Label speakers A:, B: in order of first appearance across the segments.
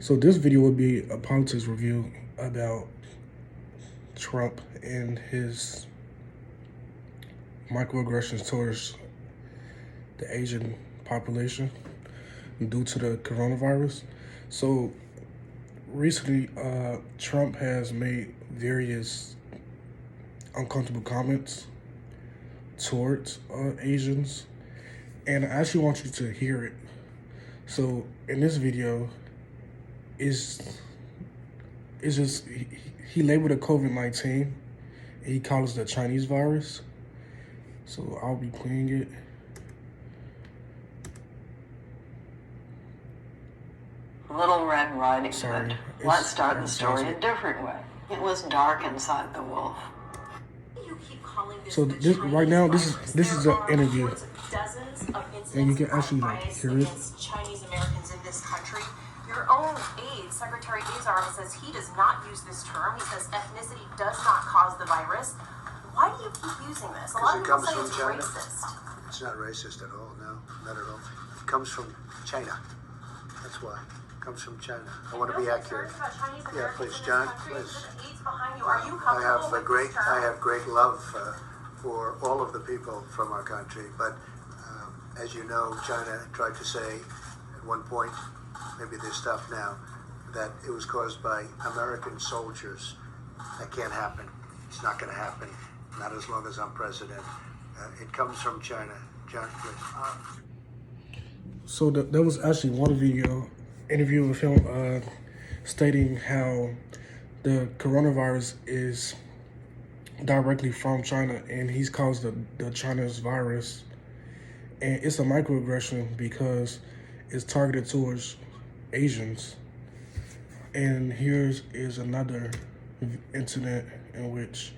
A: So this video will be a politics review about Trump and his microaggressions towards the Asian population due to the coronavirus. So recently, Trump has made various uncomfortable comments towards Asians, and I actually want you to hear it. So in this video, it's just he labeled it COVID-19, and he calls it the Chinese virus. So I'll be playing it.
B: Little Red Riding
A: Sorry,
B: Hood. Let's start the
A: it's
B: story
A: possible.
B: a different way. It was dark inside the wolf.
A: So this right now, this is an interview, and you can actually hear it.
C: Chinese Americans in this country. Your own aide, Secretary Azar, says he does not use this term. He says ethnicity does not cause the virus. Why do you keep using this? A lot of people say it's racist.
D: It's not racist at all. No, not at all. It comes from China. That's why. It comes from China. I want to be accurate. Yeah, please, John. Please. I have great love for all of the people from our country, but as you know, China tried to say at one point, maybe they stopped now, that it was caused by American soldiers. That can't happen. It's not going to happen. Not as long as I'm president. It comes from China. John, please.
A: So there was actually one interview with him stating how the coronavirus is directly from China, and he's caused the China's virus. And it's a microaggression because it's targeted towards Asians. And here's another incident in which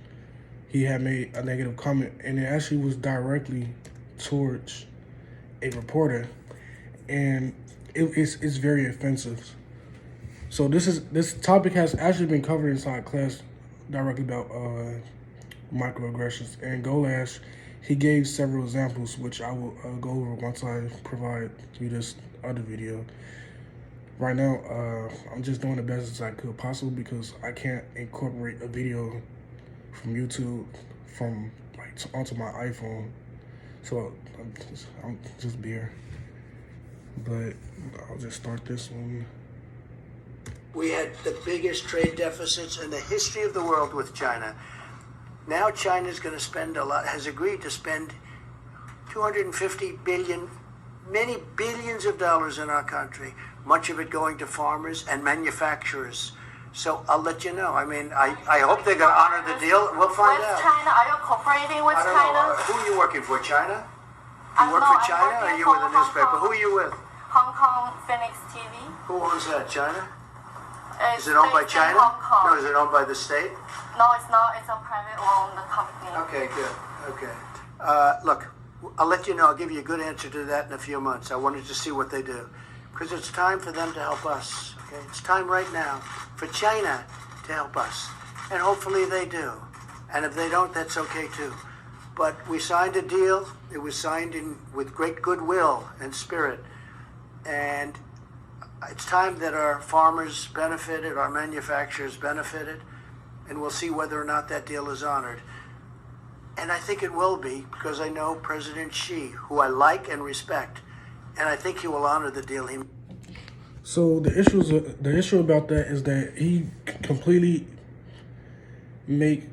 A: he had made a negative comment, and it actually was directly towards a reporter, and it's very offensive. So this topic has actually been covered inside class directly about microaggressions. And Golash, he gave several examples, which I will go over once I provide you this other video. Right now, I'm just doing the best as I could possible because I can't incorporate a video from YouTube onto my iPhone. So I'm just beer. But I'll just start this one.
D: We had the biggest trade deficits in the history of the world with China. Now China's going to spend has agreed to spend $250 billion, many billions of dollars in our country, much of it going to farmers and manufacturers. So I'll let you know. I mean, I hope they're going to honor the deal. We'll find out.
C: With China, are you cooperating with
D: I don't
C: China?
D: know. Who are you working for, China? You work for China, or are you with a newspaper? Who are you with?
C: Hong Kong Phoenix TV.
D: Who owns that, China?
C: It's
D: Is it owned by
C: based in
D: China?
C: Hong Kong.
D: No, is it owned by the state?
C: No, it's not. It's a private-owned company.
D: Okay, good. Okay. Look, I'll let you know. I'll give you a good answer to that in a few months. I wanted to see what they do. Because it's time for them to help us. Okay? It's time right now for China to help us. And hopefully they do. And if they don't, that's okay too. But we signed a deal. It was signed with great goodwill and spirit. And it's time that our farmers benefited, our manufacturers benefited, and we'll see whether or not that deal is honored. And I think it will be, because I know President Xi, who I like and respect, and I think he will honor the deal he made.
A: So the issue about that is that he completely make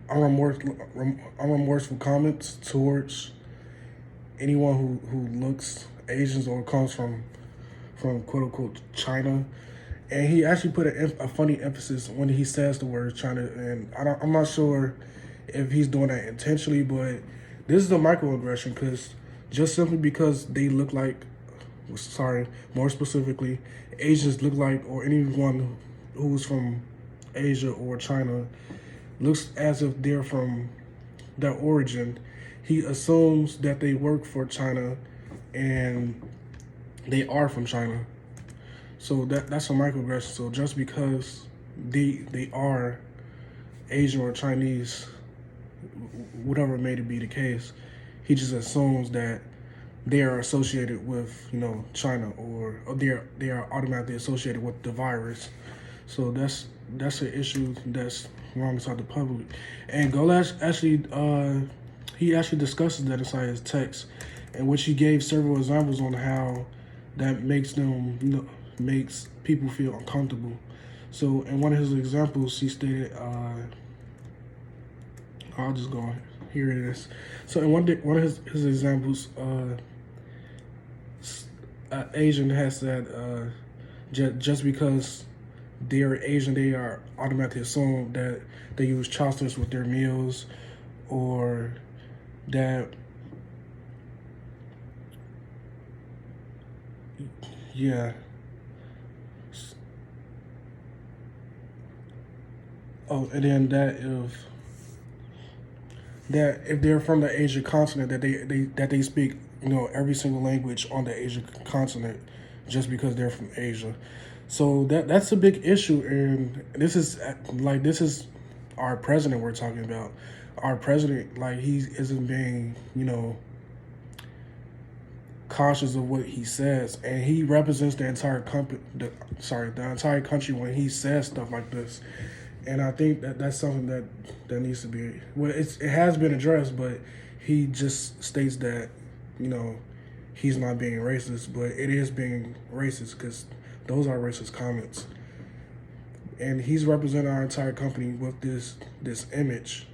A: unremorseful comments towards anyone who looks Asians or comes from quote unquote China. And he actually put a funny emphasis when he says the word China, and I'm not sure if he's doing that intentionally, but this is a microaggression because just simply because they look like, more specifically, Asians look like, or anyone who's from Asia or China looks as if they're from their origin, he assumes that they work for China and they are from China. So that's a microaggression. So just because they are Asian or Chinese, whatever may be the case, he just assumes that they are associated with, you know, China, or they are automatically associated with the virus. So that's an issue that's wrong inside the public. And Golash actually he actually discusses that inside his text, in which he gave several examples on how that makes them, you know, makes people feel uncomfortable. So in one of his examples, he stated, I'll just go on. Here it is. So in one of his examples, Asian has said, just because they are Asian, they are automatically assumed that they use chopsticks with their meals, or that, yeah. Oh, and then that if they're from the Asian continent, that they speak, you know, every single language on the Asian continent just because they're from Asia. So that's a big issue, and this is our president we're talking about. Our president, like, he isn't being, you know, cautious of what he says, and he represents the entire the entire country when he says stuff like this. And I think that's something that needs to be, well, it has been addressed, but he just states that, you know, he's not being racist, but it is being racist, because those are racist comments. And he's representing our entire company with this image.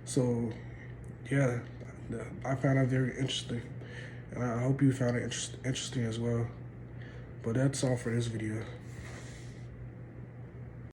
A: So, yeah, I found that very interesting. And I hope you found it interesting as well. But that's all for this video.